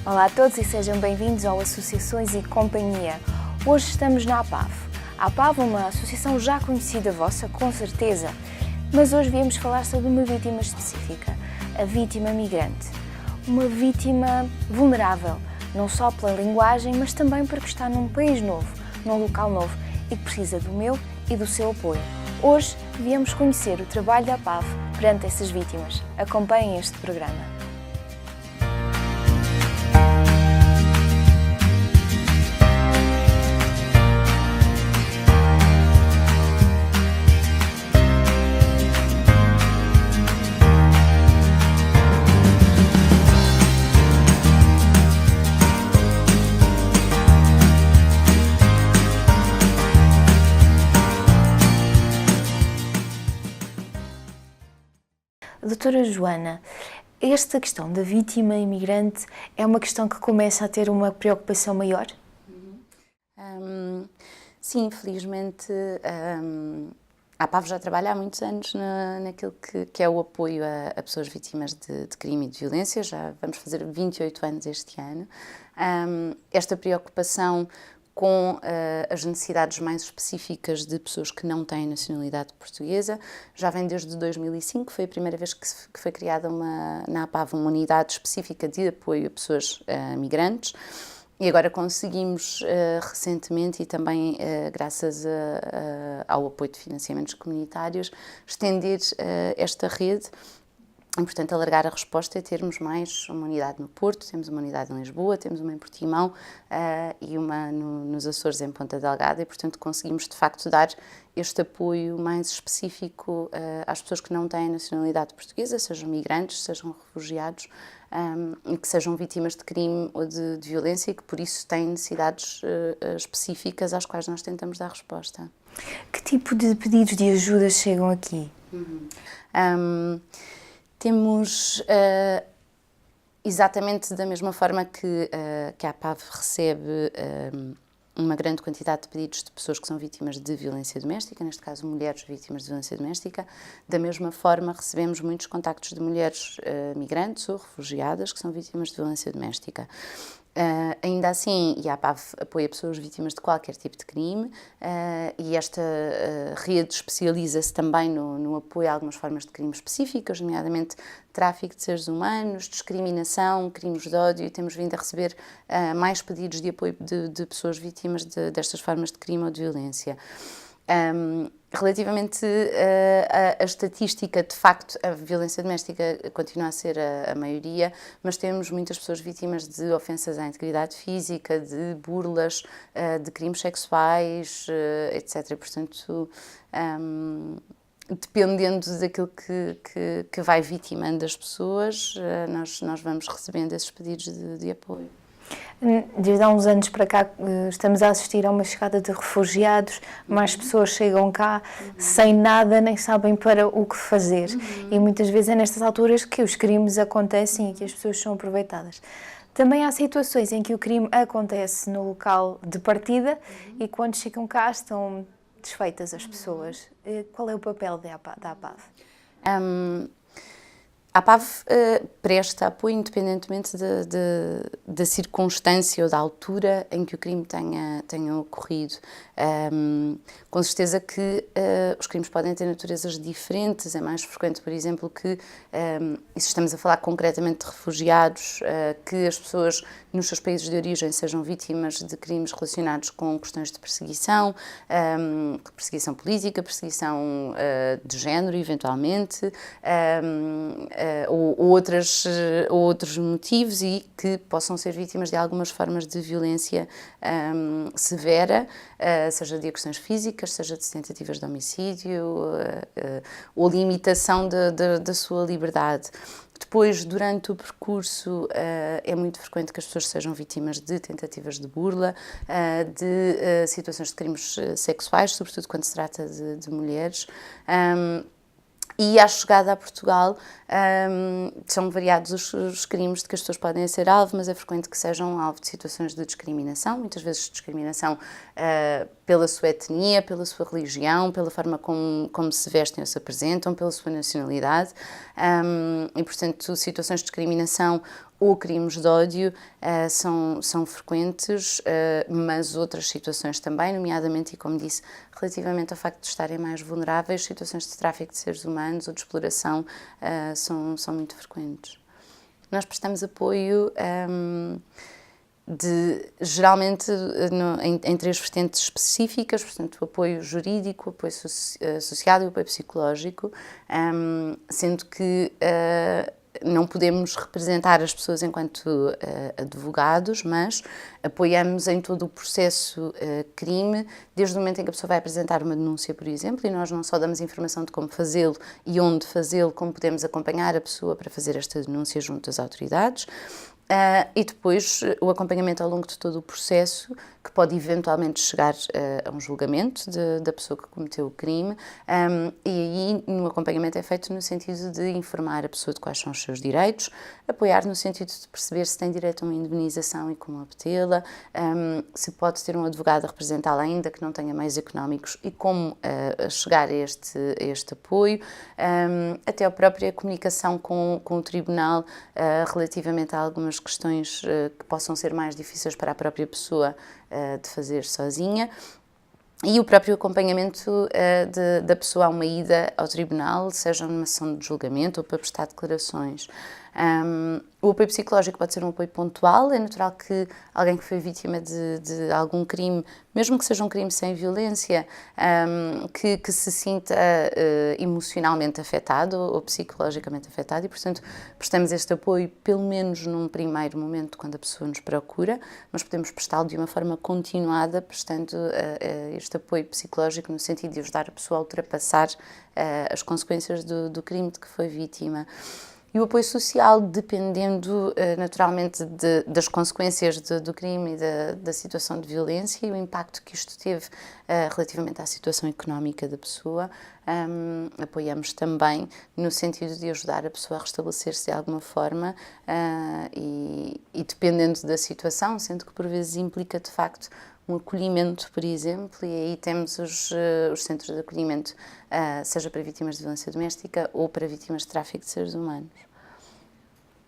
Olá a todos e sejam bem-vindos ao Associações e Companhia. Hoje estamos na APAV. A APAV é uma associação já conhecida vossa, com certeza, mas hoje viemos falar sobre uma vítima específica, a vítima migrante. Uma vítima vulnerável, não só pela linguagem, mas também porque está num país novo, num local novo e que precisa do meu e do seu apoio. Hoje viemos conhecer o trabalho da APAV perante essas vítimas. Acompanhem este programa. Doutora Joana, esta questão da vítima imigrante é uma questão que começa a ter uma preocupação maior? Sim, felizmente a APAV já trabalha há muitos anos naquilo que é o apoio a pessoas vítimas de crime e de violência, já vamos fazer 28 anos este ano. Esta preocupação com as necessidades mais específicas de pessoas que não têm nacionalidade portuguesa já vem desde 2005, foi a primeira vez que foi criada na APAV uma unidade específica de apoio a pessoas migrantes. E agora conseguimos recentemente, e também graças ao apoio de financiamentos comunitários, estender esta rede e, portanto, alargar a resposta e termos mais uma unidade no Porto, temos uma unidade em Lisboa, temos uma em Portimão e uma nos Açores, em Ponta Delgada, e, portanto, conseguimos, de facto, dar este apoio mais específico às pessoas que não têm nacionalidade portuguesa, sejam migrantes, sejam refugiados, e que sejam vítimas de crime ou de violência e que, por isso, têm necessidades específicas às quais nós tentamos dar resposta. Que tipo de pedidos de ajuda chegam aqui? Temos, exatamente da mesma forma que a APAV recebe uma grande quantidade de pedidos de pessoas que são vítimas de violência doméstica, neste caso mulheres vítimas de violência doméstica, da mesma forma recebemos muitos contactos de mulheres migrantes ou refugiadas que são vítimas de violência doméstica. Ainda assim, a APAV apoia pessoas vítimas de qualquer tipo de crime e esta rede especializa-se também no apoio a algumas formas de crime específicas, nomeadamente tráfico de seres humanos, discriminação, crimes de ódio. Temos vindo a receber mais pedidos de apoio de pessoas vítimas destas formas de crime ou de violência. Relativamente à estatística, de facto, a violência doméstica continua a ser a maioria, mas temos muitas pessoas vítimas de ofensas à integridade física, de burlas, de crimes sexuais, etc. E, portanto, dependendo daquilo que vai vitimando as pessoas, nós vamos recebendo esses pedidos de apoio. Desde há uns anos para cá estamos a assistir a uma chegada de refugiados, mais pessoas chegam cá sem nada, nem sabem para o que fazer. E muitas vezes é nestas alturas que os crimes acontecem e que as pessoas são aproveitadas. Também há situações em que o crime acontece no local de partida e quando chegam cá estão desfeitas as pessoas. Qual é o papel da APAV? A APAV presta apoio independentemente da circunstância ou da altura em que o crime tenha ocorrido. Com certeza que os crimes podem ter naturezas diferentes, é mais frequente, por exemplo, que, e se estamos a falar concretamente de refugiados, que as pessoas nos seus países de origem sejam vítimas de crimes relacionados com questões de perseguição, perseguição política, perseguição de género, eventualmente, ou outros motivos e que possam ser vítimas de algumas formas de violência severa, seja de agressões físicas, seja de tentativas de homicídio ou limitação da sua liberdade. Depois, durante o percurso, é muito frequente que as pessoas sejam vítimas de tentativas de burla, de situações de crimes sexuais, sobretudo quando se trata de mulheres. E à chegada a Portugal são variados os crimes de que as pessoas podem ser alvo, mas é frequente que sejam alvo de situações de discriminação, muitas vezes discriminação pela sua etnia, pela sua religião, pela forma como se vestem ou se apresentam, pela sua nacionalidade. E, portanto, situações de discriminação ou crimes de ódio são frequentes, mas outras situações também, nomeadamente, e como disse, relativamente ao facto de estarem mais vulneráveis, situações de tráfico de seres humanos ou de exploração são muito frequentes. Nós prestamos apoio geralmente em três vertentes específicas, portanto, o apoio jurídico, o apoio social e o apoio psicológico, sendo que não podemos representar as pessoas enquanto advogados, mas apoiamos em todo o processo crime, desde o momento em que a pessoa vai apresentar uma denúncia, por exemplo, e nós não só damos informação de como fazê-lo e onde fazê-lo, como podemos acompanhar a pessoa para fazer esta denúncia junto às autoridades. E depois o acompanhamento ao longo de todo o processo, que pode eventualmente chegar a um julgamento da pessoa que cometeu o crime, e aí no acompanhamento é feito no sentido de informar a pessoa de quais são os seus direitos, apoiar no sentido de perceber se tem direito a uma indemnização e como obtê-la, se pode ter um advogado a representá-la ainda que não tenha meios económicos e como chegar a este apoio, até a própria comunicação com o tribunal relativamente a algumas questões que possam ser mais difíceis para a própria pessoa de fazer sozinha, e o próprio acompanhamento da pessoa a uma ida ao tribunal, seja numa sessão de julgamento ou para prestar declarações. O apoio psicológico pode ser um apoio pontual, é natural que alguém que foi vítima de algum crime, mesmo que seja um crime sem violência, que se sinta emocionalmente afetado ou psicologicamente afetado, e portanto prestamos este apoio pelo menos num primeiro momento quando a pessoa nos procura, mas podemos prestá-lo de uma forma continuada, prestando este apoio psicológico no sentido de ajudar a pessoa a ultrapassar as consequências do crime de que foi vítima. E o apoio social, dependendo naturalmente das consequências do crime e da situação de violência e o impacto que isto teve relativamente à situação económica da pessoa, apoiamos também no sentido de ajudar a pessoa a restabelecer-se de alguma forma e dependendo da situação, sendo que por vezes implica de facto um acolhimento, por exemplo, e aí temos os centros de acolhimento, seja para vítimas de violência doméstica ou para vítimas de tráfico de seres humanos.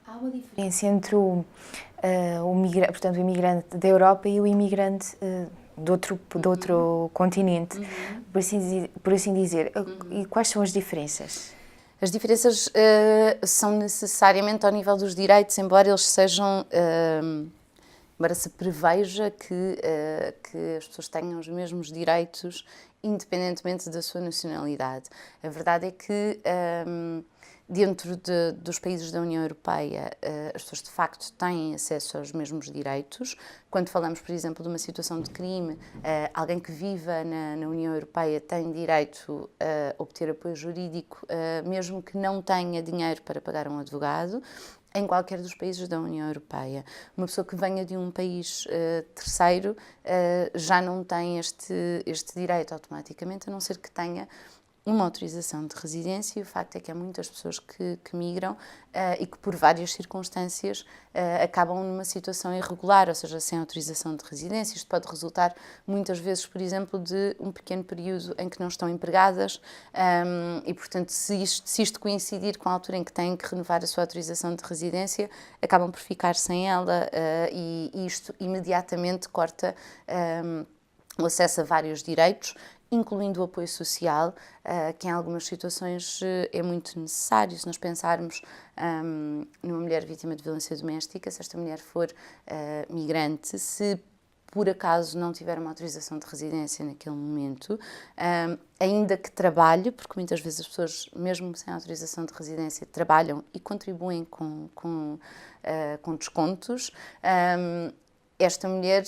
Há uma diferença entre o imigrante da Europa e o imigrante de outro continente, por assim dizer. E quais são as diferenças? As diferenças são necessariamente ao nível dos direitos, embora se preveja que as pessoas tenham os mesmos direitos independentemente da sua nacionalidade. A verdade é que dentro dos países da União Europeia as pessoas de facto têm acesso aos mesmos direitos. Quando falamos, por exemplo, de uma situação de crime, alguém que viva na União Europeia tem direito a obter apoio jurídico, mesmo que não tenha dinheiro para pagar um advogado, em qualquer dos países da União Europeia. Uma pessoa que venha de um país terceiro já não tem este direito automaticamente, a não ser que tenha uma autorização de residência, e o facto é que há muitas pessoas que migram e que por várias circunstâncias acabam numa situação irregular, ou seja, sem autorização de residência. Isto pode resultar muitas vezes, por exemplo, de um pequeno período em que não estão empregadas e, portanto, se isto coincidir com a altura em que têm que renovar a sua autorização de residência, acabam por ficar sem ela e isto imediatamente corta o acesso a vários direitos, incluindo o apoio social, que em algumas situações é muito necessário. Se nós pensarmos numa mulher vítima de violência doméstica, se esta mulher for migrante, se por acaso não tiver uma autorização de residência naquele momento, ainda que trabalhe, porque muitas vezes as pessoas, mesmo sem autorização de residência, trabalham e contribuem com descontos, esta mulher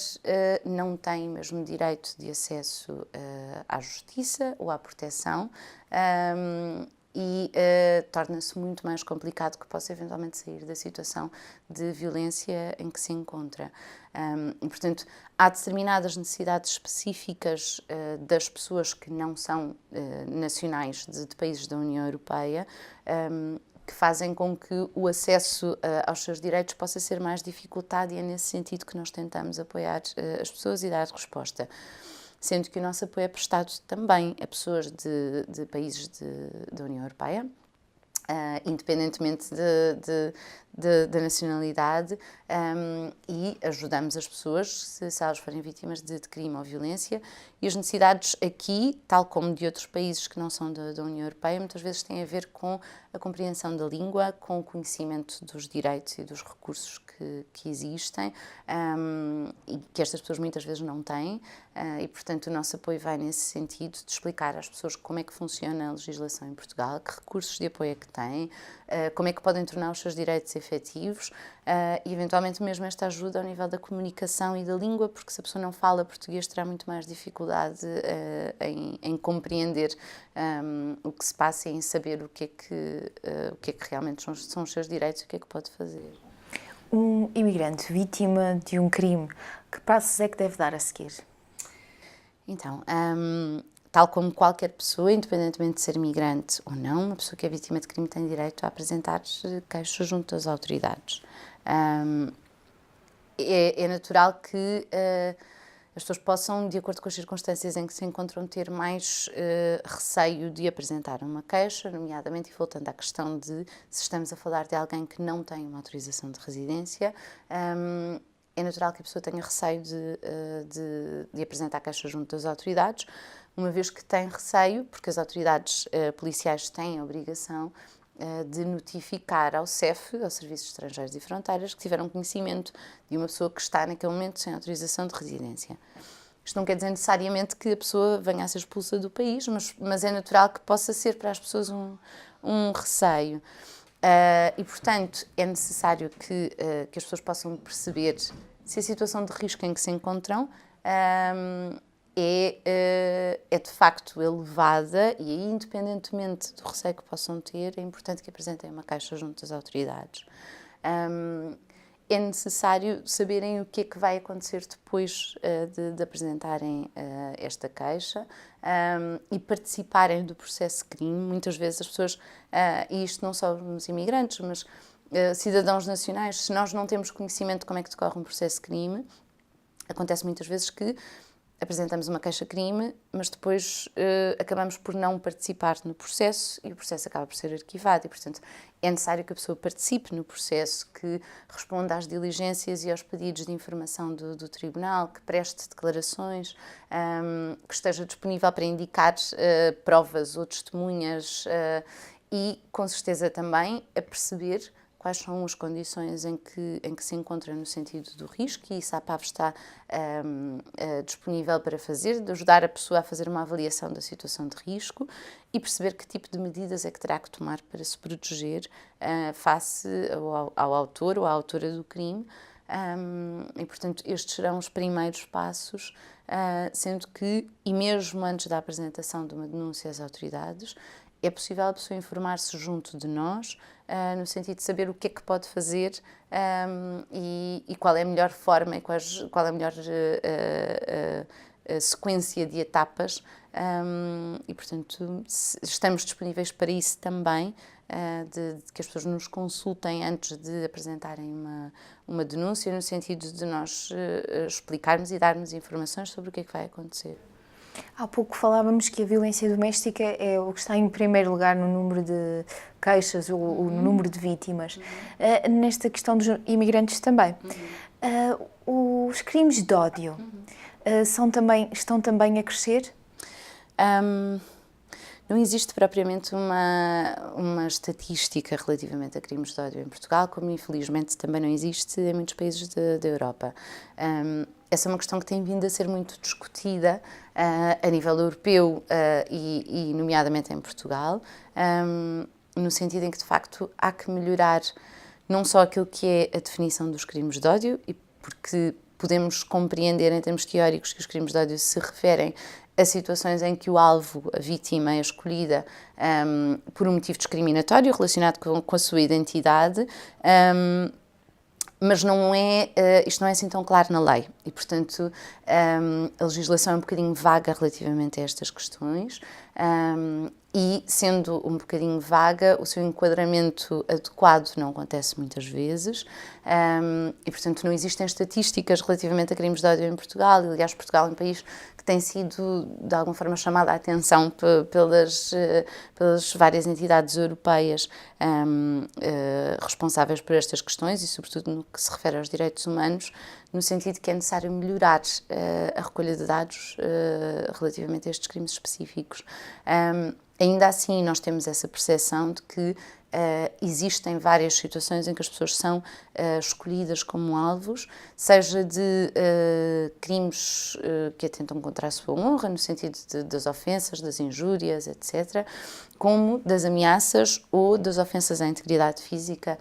não tem mesmo direito de acesso à justiça ou à proteção e torna-se muito mais complicado que possa eventualmente sair da situação de violência em que se encontra. E, portanto, há determinadas necessidades específicas das pessoas que não são nacionais de países da União Europeia, que fazem com que o acesso aos seus direitos possa ser mais dificultado, e é nesse sentido que nós tentamos apoiar as pessoas e dar resposta. sendo que o nosso apoio é prestado também a pessoas de países da União Europeia, independentemente da nacionalidade, e ajudamos as pessoas se elas forem vítimas de crime ou violência. E as necessidades aqui, tal como de outros países que não são da União Europeia, muitas vezes têm a ver com a compreensão da língua, com o conhecimento dos direitos e dos recursos que existem, e que estas pessoas muitas vezes não têm, e portanto o nosso apoio vai nesse sentido de explicar às pessoas como é que funciona a legislação em Portugal, que recursos de apoio é que têm, como é que podem tornar os seus direitos efetivos, e eventualmente mesmo esta ajuda ao nível da comunicação e da língua, porque se a pessoa não fala português terá muito mais dificuldade em compreender o que se passa e em saber o que é que realmente são os seus direitos e o que é que pode fazer. Um imigrante vítima de um crime, que passos é que deve dar a seguir? Então, tal como qualquer pessoa, independentemente de ser imigrante ou não, uma pessoa que é vítima de crime tem direito a apresentar queixa junto às autoridades. É natural que as pessoas possam, de acordo com as circunstâncias em que se encontram, ter mais receio de apresentar uma queixa, nomeadamente, e voltando à questão de se estamos a falar de alguém que não tem uma autorização de residência, é natural que a pessoa tenha receio de apresentar queixa junto às autoridades, uma vez que tem receio, porque as autoridades policiais têm a obrigação de notificar ao SEF, ao Serviço de Estrangeiros e Fronteiras, que tiveram conhecimento de uma pessoa que está naquele momento sem autorização de residência. Isto não quer dizer necessariamente que a pessoa venha a ser expulsa do país, mas é natural que possa ser para as pessoas um receio. E, portanto, é necessário que as pessoas possam perceber se a situação de risco em que se encontram é de facto elevada, e aí, independentemente do receio que possam ter, é importante que apresentem uma queixa junto às autoridades. É necessário saberem o que é que vai acontecer depois de apresentarem esta queixa e participarem do processo de crime. Muitas vezes as pessoas, e isto não só nos imigrantes, mas cidadãos nacionais, se nós não temos conhecimento de como é que decorre um processo de crime, acontece muitas vezes que apresentamos uma queixa-crime, mas depois acabamos por não participar no processo e o processo acaba por ser arquivado e, portanto, é necessário que a pessoa participe no processo, que responda às diligências e aos pedidos de informação do tribunal, que preste declarações, que esteja disponível para indicar provas ou testemunhas e, com certeza, também a perceber quais são as condições em que se encontra no sentido do risco, e isso a APAV está disponível para fazer, de ajudar a pessoa a fazer uma avaliação da situação de risco e perceber que tipo de medidas é que terá que tomar para se proteger face ao autor ou à autora do crime. E, portanto, estes serão os primeiros passos, sendo que, e mesmo antes da apresentação de uma denúncia às autoridades, é possível a pessoa informar-se junto de nós, no sentido de saber o que é que pode fazer e qual é a melhor forma e qual é a melhor sequência de etapas. E, portanto, estamos disponíveis para isso também, de que as pessoas nos consultem antes de apresentarem uma denúncia, no sentido de nós explicarmos e darmos informações sobre o que é que vai acontecer. Há pouco falávamos que a violência doméstica é o que está em primeiro lugar no número de queixas ou no número de vítimas. Nesta questão dos imigrantes também. Os crimes de ódio estão também a crescer? Não existe propriamente uma estatística relativamente a crimes de ódio em Portugal, como infelizmente também não existe em muitos países da Europa. Essa é uma questão que tem vindo a ser muito discutida a nível europeu e nomeadamente em Portugal, no sentido em que, de facto, há que melhorar não só aquilo que é a definição dos crimes de ódio, e porque podemos compreender em termos teóricos que os crimes de ódio se referem a situações em que o alvo, a vítima, é escolhida por um motivo discriminatório relacionado com a sua identidade, mas isto não é assim tão claro na lei e, portanto, a legislação é um bocadinho vaga relativamente a estas questões e, sendo um bocadinho vaga, o seu enquadramento adequado não acontece muitas vezes, e, portanto, não existem estatísticas relativamente a crimes de ódio em Portugal, e, aliás, Portugal é um país que tem sido, de alguma forma, chamada a atenção pelas várias entidades europeias responsáveis por estas questões, e, sobretudo, no que se refere aos direitos humanos, no sentido que é necessário melhorar a recolha de dados relativamente a estes crimes específicos. Ainda assim, nós temos essa percepção de que existem várias situações em que as pessoas são escolhidas como alvos, seja de crimes que atentam contra a sua honra, no sentido das ofensas, das injúrias, etc., como das ameaças ou das ofensas à integridade física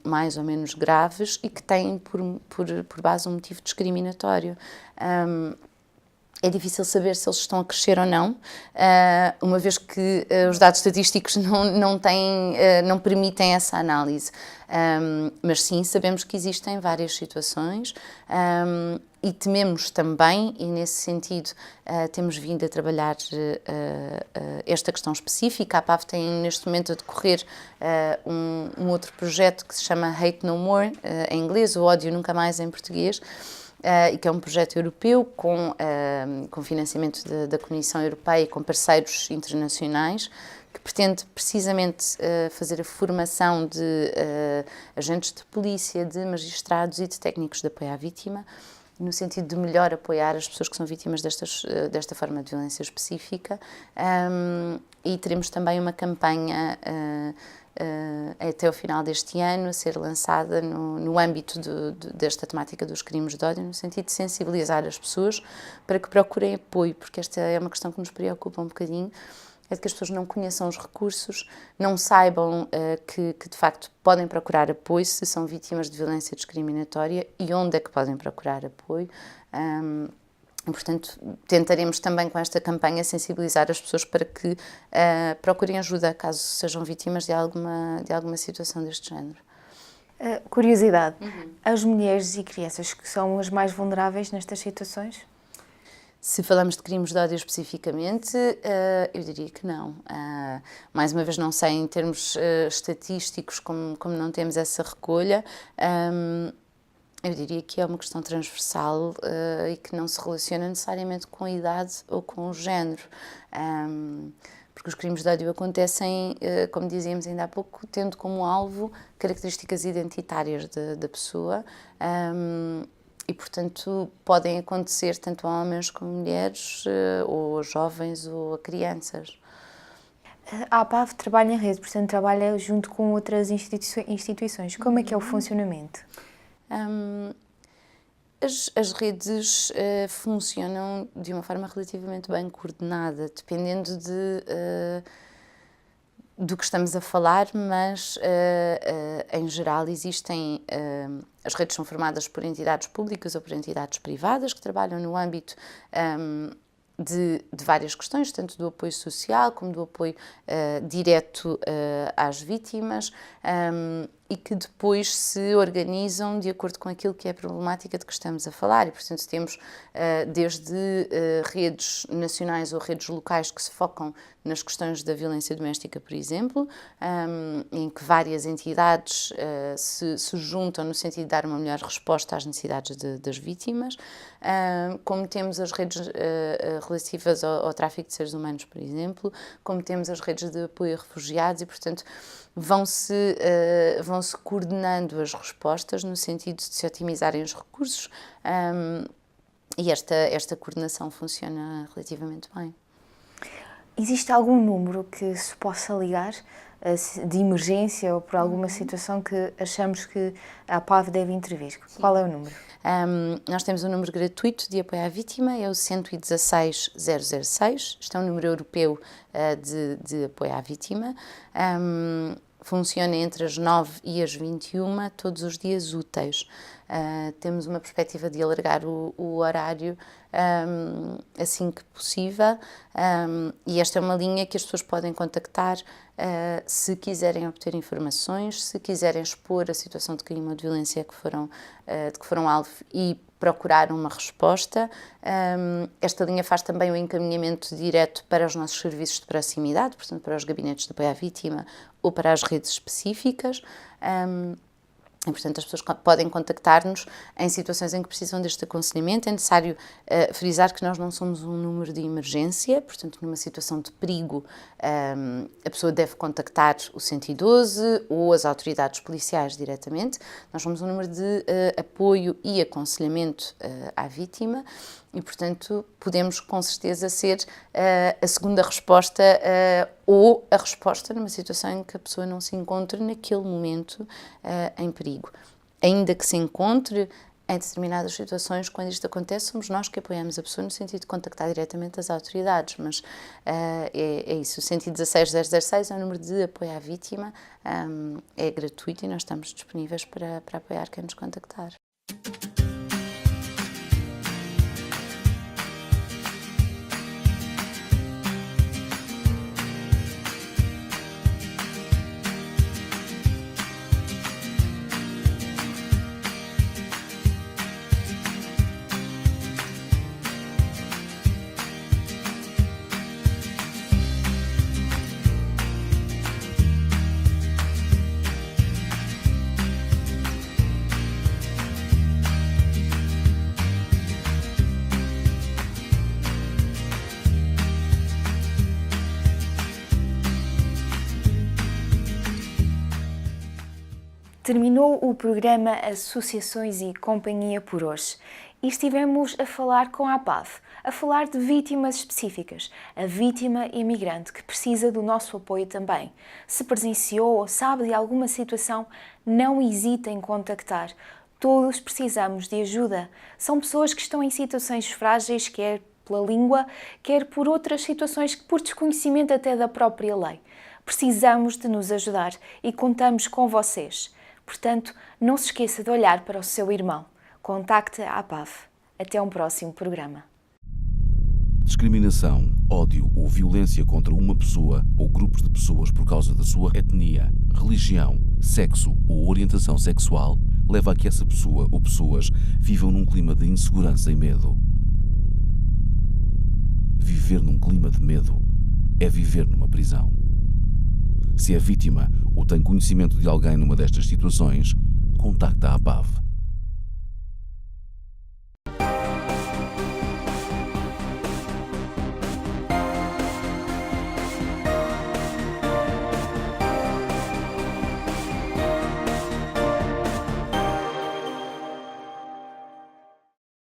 mais ou menos graves e que têm por base um motivo discriminatório. É difícil saber se eles estão a crescer ou não, uma vez que os dados estatísticos não permitem essa análise. Mas sim, sabemos que existem várias situações e tememos também, e nesse sentido temos vindo a trabalhar esta questão específica. A APAV tem neste momento a decorrer um outro projeto que se chama Hate No More, em inglês, o ódio nunca mais em português, e que é um projeto europeu com financiamento da Comissão Europeia e com parceiros internacionais, que pretende precisamente fazer a formação de agentes de polícia, de magistrados e de técnicos de apoio à vítima, no sentido de melhor apoiar as pessoas que são vítimas desta forma de violência específica. E teremos também uma campanha até o final deste ano a ser lançada no âmbito desta temática dos crimes de ódio, no sentido de sensibilizar as pessoas para que procurem apoio, porque esta é uma questão que nos preocupa um bocadinho, é de que as pessoas não conheçam os recursos, não saibam que de facto podem procurar apoio se são vítimas de violência discriminatória e onde é que podem procurar apoio. E, portanto, tentaremos também com esta campanha sensibilizar as pessoas para que procurem ajuda caso sejam vítimas de alguma situação deste género. Curiosidade, as mulheres e crianças que são as mais vulneráveis nestas situações? Se falamos de crimes de ódio especificamente, eu diria que não. Mais uma vez, não sei em termos estatísticos, como não temos essa recolha, eu diria que é uma questão transversal e que não se relaciona necessariamente com a idade ou com o género. Porque os crimes de ódio acontecem, como dizíamos ainda há pouco, tendo como alvo características identitárias da pessoa. E, portanto, podem acontecer tanto a homens como a mulheres, ou a jovens ou a crianças. A APAV trabalha em rede, portanto, trabalha junto com outras instituições. Como é que é o funcionamento? As redes funcionam de uma forma relativamente bem coordenada, dependendo do que estamos a falar, mas em geral existem, as redes são formadas por entidades públicas ou por entidades privadas que trabalham no âmbito de várias questões, tanto do apoio social como do apoio direto às vítimas, e que depois se organizam de acordo com aquilo que é a problemática de que estamos a falar. E, portanto, temos desde redes nacionais ou redes locais que se focam nas questões da violência doméstica, por exemplo, em que várias entidades se juntam no sentido de dar uma melhor resposta às necessidades das vítimas, como temos as redes relativas ao tráfico de seres humanos, por exemplo, como temos as redes de apoio a refugiados e, portanto, vão-se coordenando as respostas no sentido de se otimizarem os recursos, e esta coordenação funciona relativamente bem. Existe algum número que se possa ligar de emergência ou por alguma situação que achamos que a APAV deve intervir? Sim. Qual é o número? Nós temos um número gratuito de apoio à vítima, é o 116 006, isto é um número europeu de apoio à vítima. Funciona entre as 9 e as 21, todos os dias úteis. Temos uma perspectiva de alargar o horário assim que possível, e esta é uma linha que as pessoas podem contactar se quiserem obter informações, se quiserem expor a situação de crime ou de violência de que foram alvo e procurar uma resposta. Esta linha faz também o encaminhamento direto para os nossos serviços de proximidade, portanto, para os gabinetes de apoio à vítima ou para as redes específicas. E, portanto, as pessoas podem contactar-nos em situações em que precisam deste aconselhamento. É necessário frisar que nós não somos um número de emergência, portanto, numa situação de perigo, a pessoa deve contactar o 112 ou as autoridades policiais diretamente. Nós somos um número de apoio e aconselhamento à vítima e, portanto, podemos com certeza ser a segunda resposta ou a resposta numa situação em que a pessoa não se encontre naquele momento em perigo. Ainda que se encontre em determinadas situações, quando isto acontece, somos nós que apoiamos a pessoa no sentido de contactar diretamente as autoridades, mas é isso. O 116006 é o número de apoio à vítima, é gratuito e nós estamos disponíveis para apoiar quem nos contactar. Terminou o programa Associações e Companhia por hoje e estivemos a falar com a APAV, a falar de vítimas específicas, a vítima imigrante que precisa do nosso apoio também. Se presenciou ou sabe de alguma situação, não hesite em contactar. Todos precisamos de ajuda. São pessoas que estão em situações frágeis, quer pela língua, quer por outras situações, por desconhecimento até da própria lei. Precisamos de nos ajudar e contamos com vocês. Portanto, não se esqueça de olhar para o seu irmão. Contacte a APAV. Até um próximo programa. Discriminação, ódio ou violência contra uma pessoa ou grupos de pessoas por causa da sua etnia, religião, sexo ou orientação sexual leva a que essa pessoa ou pessoas vivam num clima de insegurança e medo. Viver num clima de medo é viver numa prisão. Se é vítima ou tem conhecimento de alguém numa destas situações, contacta a APAV.